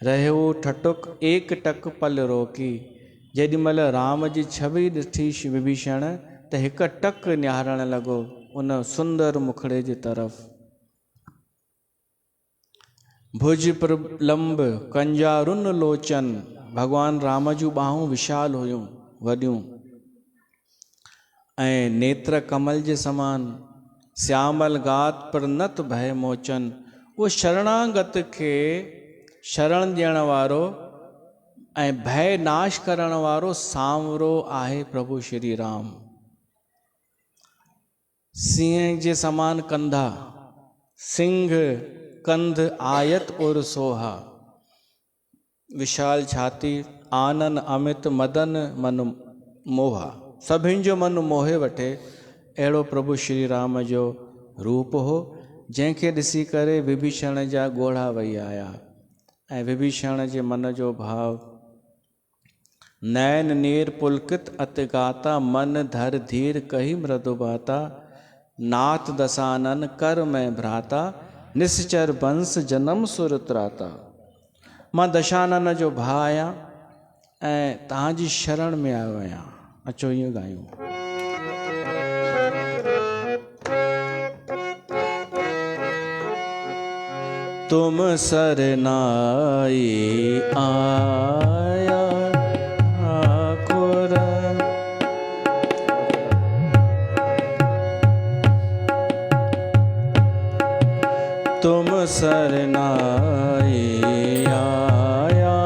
रहियो ठटुक एक टक पल रोकी। जेॾीमहिल राम जी छवि ॾिठी विभीषण त हिकु टक निहारणु लॻो उन सुंदर मुखड़े जी तरफ़। भुज प्रलंब कंजारुन लोचन। भगवान राम जूं ॿाहूं विशाल हुयूं, वॾियूं, ऐं नेत्र कमल जे समान। श्यामल गात प्रनत भय मोचन। उहो शरणागत खे शरण ॾियण वारो ऐं भय नाश करण वारो सांवरो आहे प्रभु श्री राम। सिंह जे समान कंधा, सिंह कंध आयत और सोहा। विशाल छाती, आनन अमित मदन मन मोहा। सभिनि जो मन मोहे वठे, अहिड़ो प्रभु श्री राम जो रूप हो, जंहिंखे ॾिसी करे विभीषण जा ॻोढ़ा वही आया। ऐं विभीषण जे मन जो भाव, नैन नीर पुलकित अति गाता, मन धर धीर कही मृदु बाता। नाथ दसानन कर में भ्राता, निश्चर बंस जन्म सुर त्राता। मां दशानन जो भाउ आहियां ऐं तव्हांजी शरण में आयो आहियां। अचो ईअं ॻायूं। तुम सरनाई आया, सरनाई आया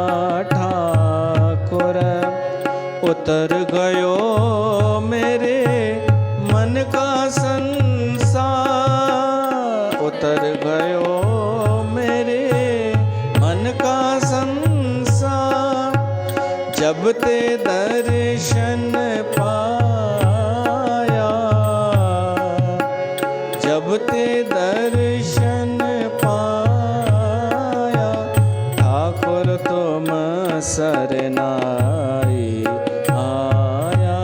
ठाकुर। उतर गयो मेरे मन का संसार, उतर गयो मेरे मन का संसार। जब ते दर्शन पाया, जब ते दर्शन पाया, ठाकुर तुम सरनाई आया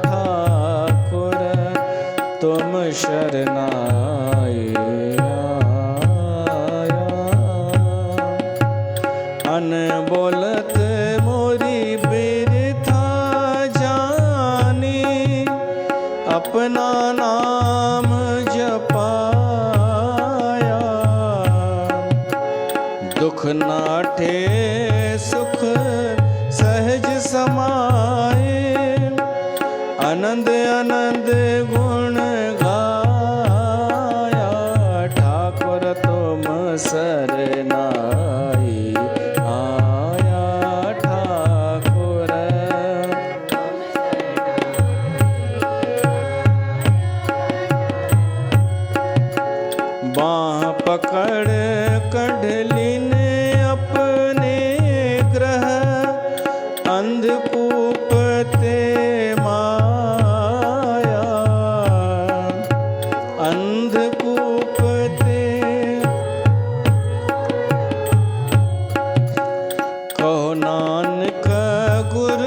ठाकुर तुम शरनाई आया। अनबोलत मोरी बिरथा जानी, अपना नाम जपाया। दुख नाठे सुख सहज समाए, आनंद आनंद गुण गाया। ठाकुर तुम सरनाई आया ठाकुर। बाह पकड़ कढ़ली ने अपने ग्रह, अंधकूप ते माया। अंधकूप ते कहो नानक गुर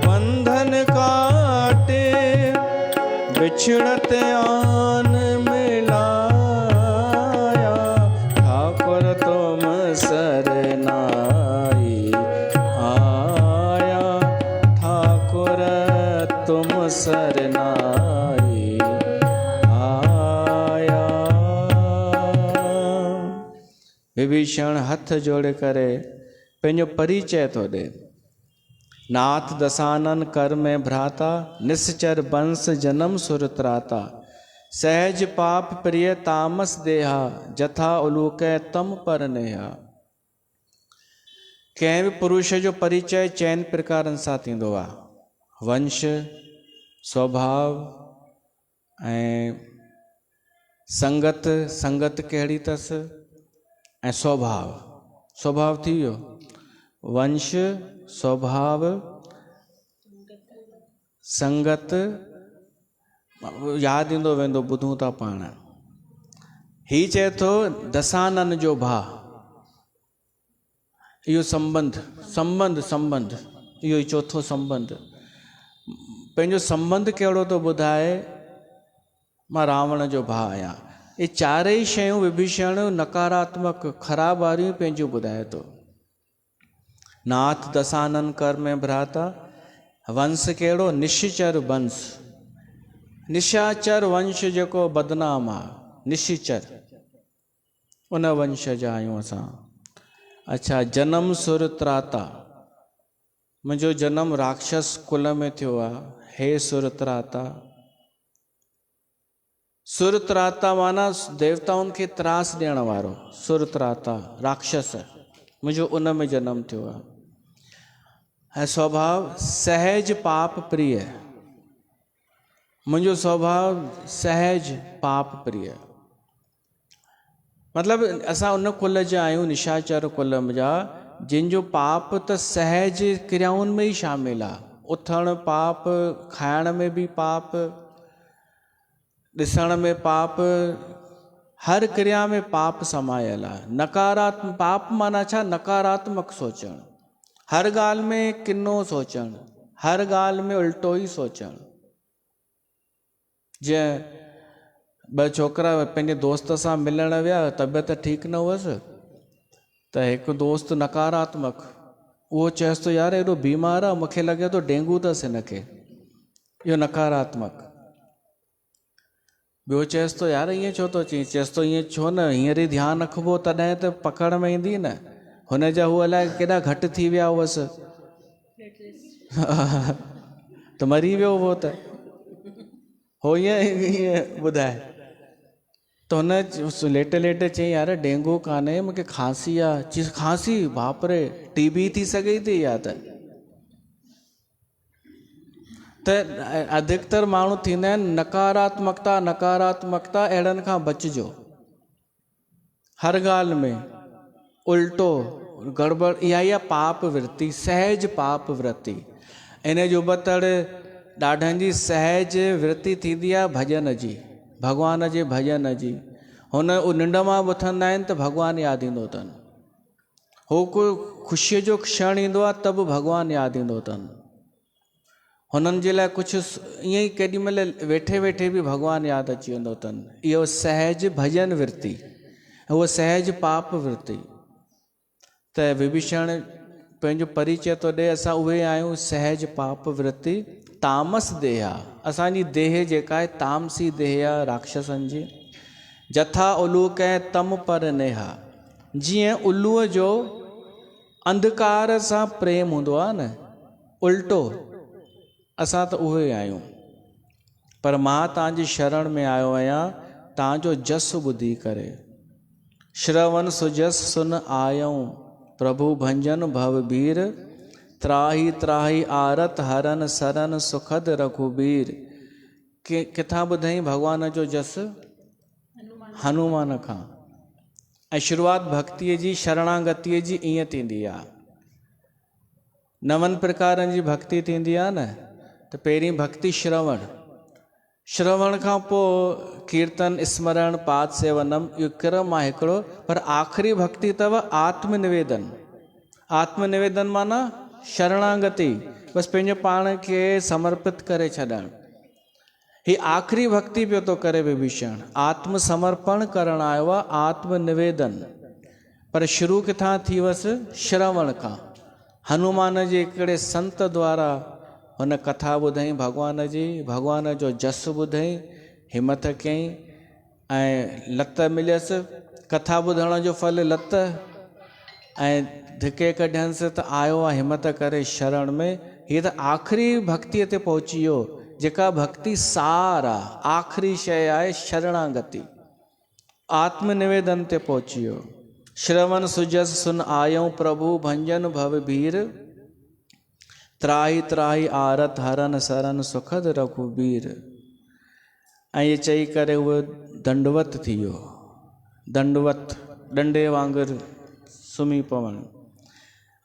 बंधन काटे, बिछड़त आन मिलाया। ठाकुर तुम सरनाई आया ठाकुर तुम सरनाई आया। विभीषण हथ जोड़े करे पंहिंजो परिचय थो ॾे। नाथ दसानन कर में भ्राता, निश्चर बंस जन्म सुरत्राता। सहज पाप प्रिय तामस देहा, जथा उलूक तम पर नेहा। कंहिं बि पुरुष जो परिचय चइनि प्रकारनि सां थींदो आहे। वंश, स्वभाव ऐं संगत, संगत कहिड़ी अथसि ऐं स्वभाव। स्वभाव थी वियो, वंश, स्वभाव, संगत। यादि ईंदो वेंदो, ॿुधूं था पाण। ही चए थो दसानन जो भाउ, इहो संबंध संबंध संबंध इहो ई चौथो संबंध। पंहिंजो संबंध कहिड़ो थो ॿुधाए, मां रावण जो भाउ आहियां। ये चारई शयूं विभीषण नकारात्मक ख़राब वारियूं पंहिंजूं ॿुधाए थो। नाथ दसानन कर में भ्राता, वंश कहिड़ो, निश्चर वंश। निशाचर वंश जेको बदनाम आहे, निश्चर, उन वंश जा आहियूं असां। अच्छा, जनम सुर त्राता, मुंहिंजो जनम राक्षस कुल में थियो आहे। हे सुर त्राता, सुर त्राता माना देवताउनि खे त्रास ॾियण वारो। सुर त्राता राक्षस, मुंहिंजो उन में जनम थियो आहे। ऐं स्वभाव सहज पाप प्रिय, मुंहिंजो स्वभाव सहज पाप प्रिय। मतलब असां उन कुल जा आहियूं, निशाचर कुल जा, जिन जो पाप त सहज क्रियाउनि में ई शामिल आहे। उथण पाप, खाइण में भी पाप, ॾिसण में पाप, हर क्रिया में पाप समायल आहे। नकारात्मक पाप माना छा, नकारात्मक सोचण, हर ॻाल्हि में किनो सोचण, हर ॻाल्हि में उल्टो ई सोचण। जीअं ॿ छोकिरा पंहिंजे दोस्त सां मिलण विया, तबियत ठीकु न हुअसि, त हिकु दोस्त नकारात्मक, उहो चएसि थो यार एॾो बीमार आहे, मूंखे लॻे थो डेंगू अथसि हिनखे, इहो नकारात्मक। ॿियो चएसि थो यार ईअं छो थो चई, चएसि थो ईअं छो न, हींअर ई ध्यानु रखिबो तॾहिं त पकड़ में ईंदी न। हुनजा हू अलाए केॾा घटि थी विया हुअसि त मरी वियो हुओ, त हो ईअं ॿुधाए। तो हुन लेटे लेटे चई यार डेंगू कान्हे, मूंखे खांसी आहे। चई खांसी, बाप रे, टीबी थी सघे थी या त अधिकतर माण्हू थींदा आहिनि नकारात्मकता नकारात्मकता, अहिड़नि खां बचिजो। हर ॻाल्हि में उल्टो गड़बड़, इहा पाप वृत्ति, सहज पाप वृत्ति। इन जो बतड़ ॾाढनि जी सहज वृत्ति थींदी आहे भॼन जी, भॻवान जे भॼन जी। हुन निंड मां उथंदा आहिनि त भॻवानु यादि ईंदो अथनि, हो कोई ख़ुशीअ जो क्षण ईंदो आहे त बि भॻवानु यादि ईंदो अथनि। हुननि जे लाइ कुझु ईअं ई केॾीमहिल वेठे वेठे बि भॻवानु यादि अची वेंदो अथनि। इहो सहज भॼन वृत्ति, उहा सहज पाप वृत्ति। त विभीषण पंहिंजो परिचय थो ॾे, असां उहे आहियूं सहज पाप वृत्ति। तामस देह आहे असांजी, देह जेका आहे तामसी देह आहे राक्षसनि जी। जथा उलूक ऐं तम पर नेहा, जीअं उल्लूअ जो अंधकार सां प्रेम हूंदो आहे न, उल्टो असां त उहे आहियूं। पर मां तव्हांजी शरण में आयो आहियां तव्हांजो जस ॿुधी करे। श्रवण सुजस सुन आयऊं, प्रभु भंजन भवबीर। त्राही त्राही आरत हरन सरन सुखद रघुबीर। किथां ॿुधई भॻवान जो जस? हनुमान खां। ऐं शुरूआत भक्तीअ जी, शरणागतीअ जी ईअं थींदी आहे। 9 प्रकारनि जी भक्ति थींदी आहे न। त पहिरीं भक्ति श्रवण, श्रवण खां पोइ कीर्तन स्मरण पाठ सेवनम, इहो क्रम आहे हिकिड़ो। पर आख़िरी भक्ति अथव आत्मनिवेदन। आत्मनिवेदन माना शरणागति, बसि पंहिंजो पाण खे समर्पित करे छॾणु। ही आख़िरी भक्ति पियो थो करे विभीषण, आत्मसमर्पण करणु आयो आहे, आत्मनिवेदन। पर शुरू किथां थी हुअसि? श्रवण खां। हनुमान जे हिकिड़े संत द्वारा हुन कथा ॿुधई भॻवान जी, भॻवान जो जस ॿुधई, हिमत कयईं ऐं लत मिलियसि। कथा ॿुधण जो फल लत, ऐं धिके कढियसि त आयो आहे हिमत करे शरण में। हीअ त आख़िरी भक्तीअ ते पहुची वियो, जेका भक्ति सार आहे, आख़िरी शइ आहे शरणागति, आत्मनिवेदन ते पहुची वियो। श्रवण सुजस सुन आयऊं, प्रभु भंजन भवबीर। त्राही त्राही आरत हरन सरन सुखद रघुबीर। ऐं इहे चई करे उहो दंडवत थी वियो। दंडवत, डंडे वांगुरु सुम्ही पवनि।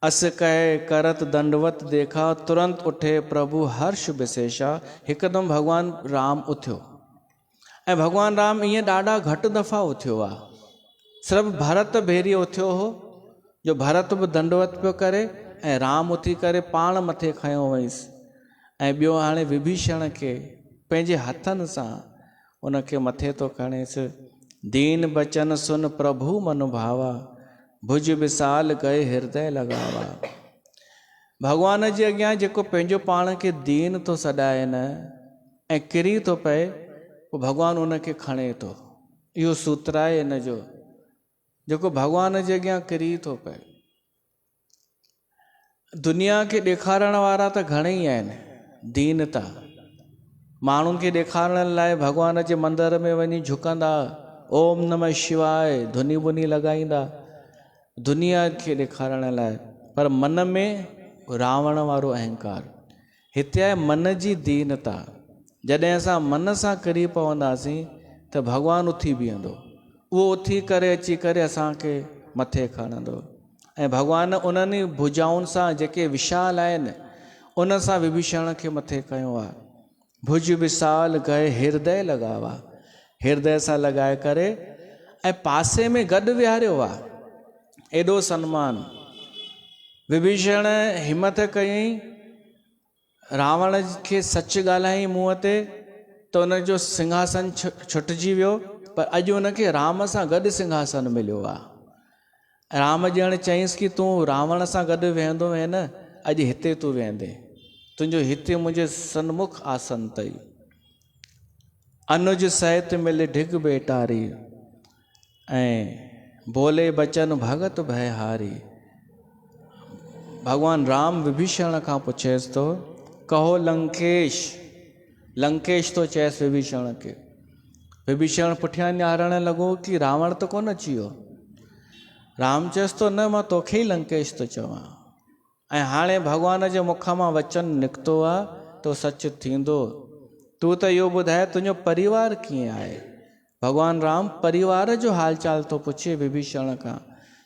अस कहे करत दंडवत देखा, तुरंत उठे प्रभु हर्ष विशेषा। हिकदमि भॻवानु राम उथियो। ऐं भॻवानु राम ईअं ॾाढा घटि दफ़ा उथियो आहे। सिर्फ़ु भरत भेरीअ उथियो हो, जो भरत बि दंडवत पियो करे, ऐं राम उथी करे पाण मथे खयो वईंसि। ऐं ॿियो हाणे विभीषण खे पंहिंजे हथनि सां उनखे मथे थो खणेसि। दीन बचन सुन प्रभु मन भावा, भुज विशाल गए हृदय लगावा। भॻवान जे अॻियां जेको पंहिंजो पाण खे दीन थो सॾाए न ऐं किरी थो पए, पोइ भॻवानु उनखे खणे थो। इहो सूत्र आहे इन जो, जेको भॻवान जे अॻियां किरी थो पए। दुनिया खे ॾेखारण वारा त घणेई आहिनि, दीनता माण्हुनि खे ॾेखारण लाइ भॻवान जे मंदर में वञी झुकंदा, ओम नमः शिवाय धुनी बुनी लॻाईंदा, दुनिया खे ॾेखारण लाइ। पर मन में रावण वारो अहंकार। हिते आहे मन जी दीनता। जॾहिं असां मन सां किरी पवंदासीं त भॻवानु उथी बीहंदो। उहो उथी करे अची करे असांखे मथे खणंदो। ऐं भॻवानु उन्हनि भुजाउनि सां जेके विशाल आहिनि, उन सां विभीषण खे मथे कयो आहे। भुज विशाल गए हृदय लॻावा, हृदय सां लॻाए करे ऐं पासे में गॾु विहारियो आहे। एॾो सन्मान। विभीषण हिमत कयईं, रावण खे सच ॻाल्हाई मुंहं ते, त उनजो सिंहासन छुटिजी वियो। पर अॼु उनखे राम सां गॾु सिंहासन मिलियो आहे। राम ॼण चयईंसि कि तूं रावण सां गॾु वेहंदो वएं न, अॼु हिते तूं वेहंदे, तुंहिंजो हिते मुंहिंजे सन्मुख आसन अथई। अनुज सहित मिल ढिग बेटारी, ऐं बोले बचन भगत भयहारी। भॻवान राम विभीषण खां पुछेसि थो, कहो लंकेश, लंकेश तो चयसि विभीषण खे, विभीषण पुठियां निहारण लॻो कि रावण त कोन अची वियो। राम चयसि तो न, मां तोखे ई लंकेश थो चवां। ऐं हाणे भॻवान जे मुख मां वचन निकितो आहे तो सच थींदो। तूं त इहो ॿुधाए तुंहिंजो परिवार कीअं आहे। भॻवान राम परिवार जो हालचाल थो पुछे विभीषण खां,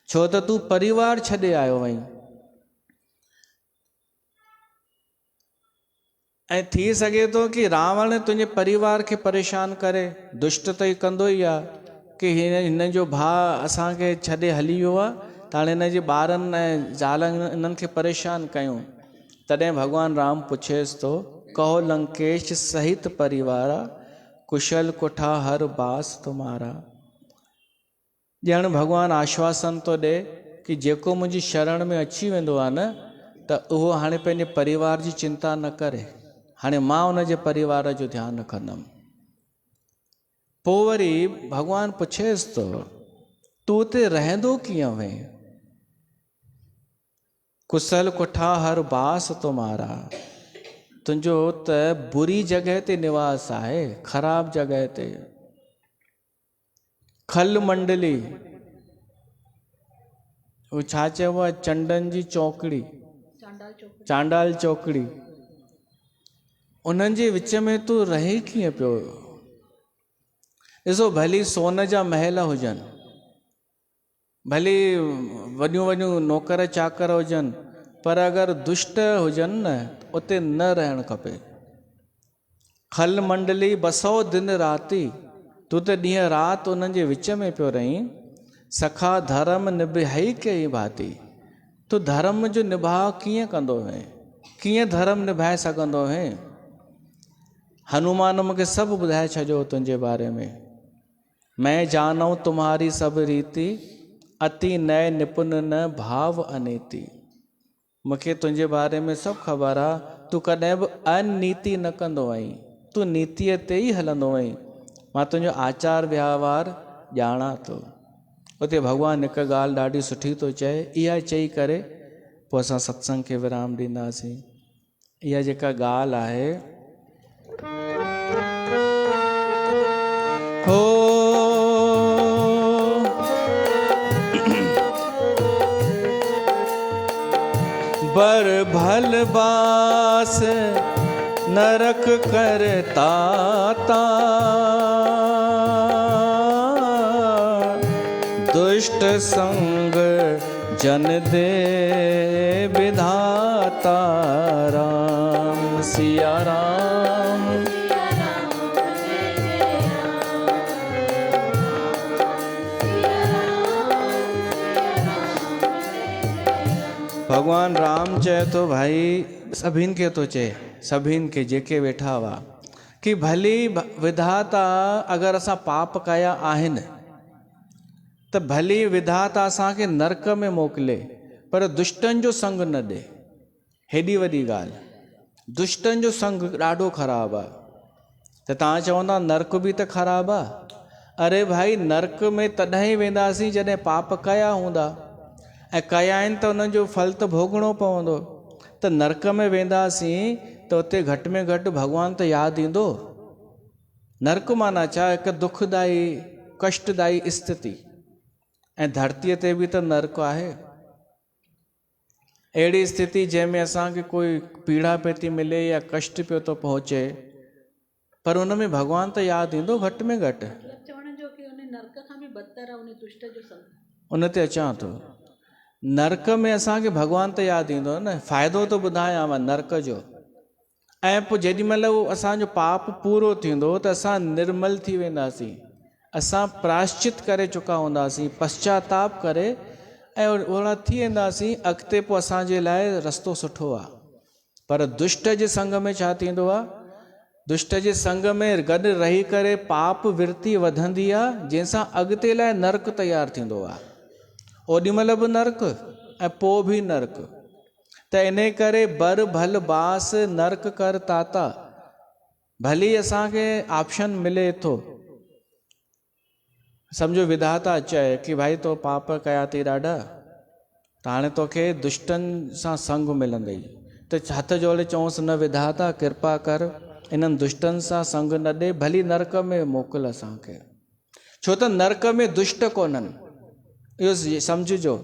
छो त तूं परिवार छॾे आयो वहीं। ऐं थी सघे थो कि रावण तुंहिंजे परिवार खे परेशान करे, दुष्ट त ई कंदो ई आहे कि हिन जो भाउ असांखे छॾे हली वियो आहे, त हाणे हिन जे ॿारनि ऐं ज़ालनि इन्हनि खे परेशान कयूं। तॾहिं भॻवान राम पुछेसि थो, कहो लंकेश सहित परिवार, कुशल कुठा हर बास तुम्हारा। ॼण भॻवानु आश्वासन थो ॾे कि जेको मुंहिंजी शरण में अची वेंदो आहे न, त उहो हाणे पंहिंजे परिवार जी चिंता न करे, हाणे मां उन जे परिवार जो ध्यानु रखंदुमि। पोइ वरी भॻवानु पुछेसि थो, तूं उते रहंदो कीअं वएं? कुशल कुठा हर बास तुम्हारा। तुंहिंजो त बुरी जॻह ते निवास आहे, ख़राब जॻह ते। खल मंडली, उहो छा चइबो आहे, चंडनि जी चौकड़ी, चांडाल चौकड़ी, उन्हनि जे विच में तूं रहे कीअं पियो? ॾिसो, भली सोन जा महल हुजनि, भली वॾियूं वॾियूं नौकर चाकर हुजनि, पर अगरि दुष्ट हुजनि न, उते न रहणु खपे। खल मंडली 200 दिन राति, तूं त ॾींहं राति उन्हनि जे विच में पियो रहीं। सखा धर्म निभाई कई भाती, तूं धर्म जो निभाउ कीअं कंदो है, कीअं धर्म निभाए सघंदो है? हनुमान मूंखे सभु ॿुधाए छॾियो तुंहिंजे बारे में। मैं जानऊं तुम्हारी सब रीति, अति नय निपुण न भाव अनीति। मूंखे तुंहिंजे बारे में सभु ख़बर आहे, तूं कॾहिं बि अनीति न कंदो आहीं, तूं नीतिअ ते ई हलंदो आहीं। मां तुंहिंजो आचार व्यवहार ॼाणा थो। उते भॻवानु हिकु ॻाल्हि ॾाढी सुठी थो चए, इहा चई करे पोइ असां सत्संग खे विराम ॾींदासीं। इहा जेका ॻाल्हि आहे, हो बर भल बास नरक करता ता, दुष्ट संग जन दे विधाता। राम सिया राम, भगवान राम चए तो भाई सभिनि खे तो चए, सभिनि खे जेके वेठा हुआ, कि भली विधाता अगरि असां पाप कया आहिनि त भली विधाता असांखे नरक में मोकिले, पर दुष्टनि जो संग न ॾे। हेॾी वॾी ॻाल्हि, दुष्टनि जो संग ॾाढो ख़राबु आहे। त तव्हां चवंदा नरक बि त ख़राबु आहे। अरे भाई, नरक में तॾहिं ई वेंदासीं जॾहिं पाप कया हूंदा, ऐं कया आहिनि त उन्हनि जो फल त भोगणो पवंदो। त नरक में वेंदासीं त उते घटि में घटि भॻवानु त यादि ईंदो। नरक माना छा? हिकु दुखदाई कष्टदाई स्थिति। ऐं धरतीअ ते बि त नरक आहे, अहिड़ी स्थिति जंहिंमें असांखे कोई पीड़ा पई थी मिले या कष्ट पियो थो पहुचे, पर उन में भॻवानु त यादि ईंदो घटि में घटि। उन ते अचां थो, नरक में असांखे भॻवानु त यादि ईंदो न, फ़ाइदो थो ॿुधायां नरक जो। ऐं पोइ जेॾीमहिल उहो असांजो पाप पूरो थींदो त असां निर्मल थी वेंदासीं, असां प्राश्चित करे चुका हूंदासीं, पश्चाताप करे ऐं ओड़ा थी वेंदासीं। अॻिते पोइ असांजे लाइ रस्तो सुठो आहे। पर दुष्ट जे संग में छा थींदो आहे? दुष्ट जे संग में गॾु रही करे पाप वृत्ति वधंदी आहे, जंहिंसां अॻिते लाइ नरक तयारु थींदो आहे। ओॾीमहिल बि नरक ऐं पोइ बि नरक। त इन करे बर भल बास नरक कर ताता। भली असांखे ऑप्शन मिले थो, सम्झो विधाता चए कि भाई तो पाप कया थी ॾाढा, त हाणे तोखे दुष्टनि सां संग मिलंदई। त हथ जोड़े चऊंसि, न विधाता कृपा कर, इन्हनि दुष्टनि सां संग न ॾे, भली नरक में मोकिल असांखे। छो त नरक में दुष्ट कोन्हनि, इहो सम्झिजो।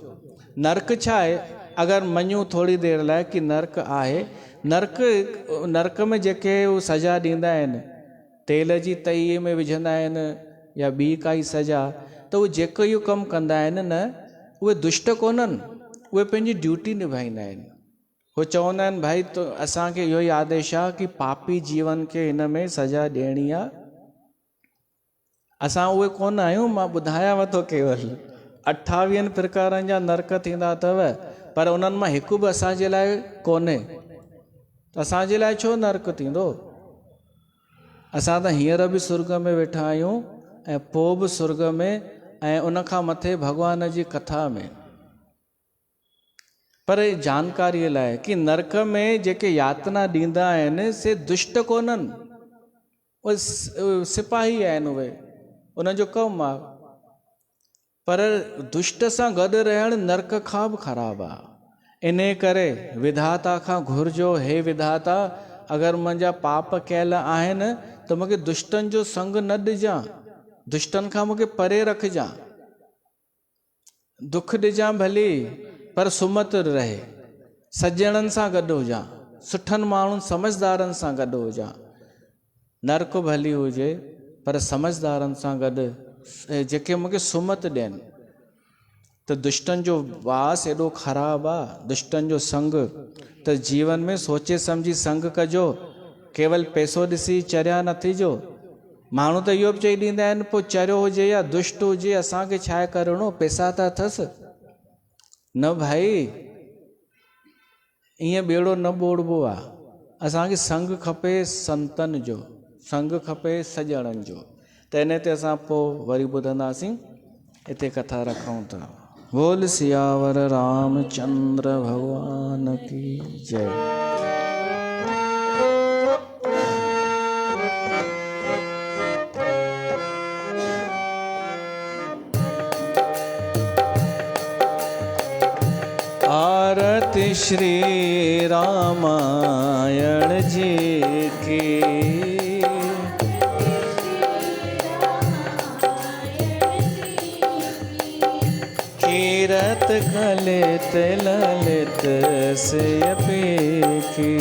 नरक छा आहे, अगरि मञूं थोरी देरि लाइ कि नरक आहे, नरक में जेके उहे सज़ा ॾींदा आहिनि, तेल जी तईअ में विझंदा आहिनि या ॿी काई सज़ा, त उहे जेको इहो कमु कंदा आहिनि न, उहे दुष्ट कोन्हनि, उहे पंहिंजी ड्यूटी निभाईंदा आहिनि। उहे चवंदा आहिनि भाई तो असांखे इहो ई आदेश आहे कि पापी जीवन खे हिन में सज़ा ॾियणी आहे। असां उहे कोन आहियूं। मां ॿुधायांव थो, केवल 28 प्रकारनि जा नरक थींदा अथव, पर उन्हनि मां हिकु बि असांजे लाइ कोन्हे। असांजे लाइ छो नरक थींदो? असां त हींअर बि सुर्ग में वेठा आहियूं ऐं पोइ बि सुर्ग में, ऐं उनखां मथे भॻवान जी कथा में। पर जानकारीअ लाइ कि नरक में जेके यातना ॾींदा आहिनि से दुष्ट कोन्हनि, उहे सिपाही आहिनि, उन्हनि जो कमु आहे। पर दुष्ट सां गॾु रहणु नरक खां बि ख़राबु आहे। इन करे विधाता खां घुरिजो, हे विधाता, अगरि मुंहिंजा पाप कयल आहिनि त मूंखे दुष्टनि जो संग न ॾिजां, दुष्टनि खां मूंखे परे रखजां। दुख ॾिजां भली, पर सुमत रहे, सज्जणनि सां गॾु हुजां, सुठनि माण्हुनि समझदारनि सां गॾु हुजां। नरक भली हुजे पर समझदारनि सां गॾु, जेके मूंखे सुमत ॾियनि। त दुष्टनि जो वास एॾो ख़राबु आहे, दुष्टनि जो संग। त जीवन में सोचे सम्झी संग कजो, केवल पैसो ॾिसी चरिया न थिजो। माण्हू त इहो बि चई ॾींदा आहिनि, पोइ चरियो हुजे या दुष्ट हुजे असांखे छा आहे करिणो, पैसा त अथसि। न भाई, ईअं ॿेड़ो न ॿोड़बो आहे। असांखे संग खपे संतनि जो, संग खपे सॼणनि जो। त इन ते असां पोइ वरी ॿुधंदासीं। हिते कथा रखूं था। बोल सियावर रामचंद्र भगवान की जय। आरती श्री रामायण जी की, कीरत कलित ललित से की।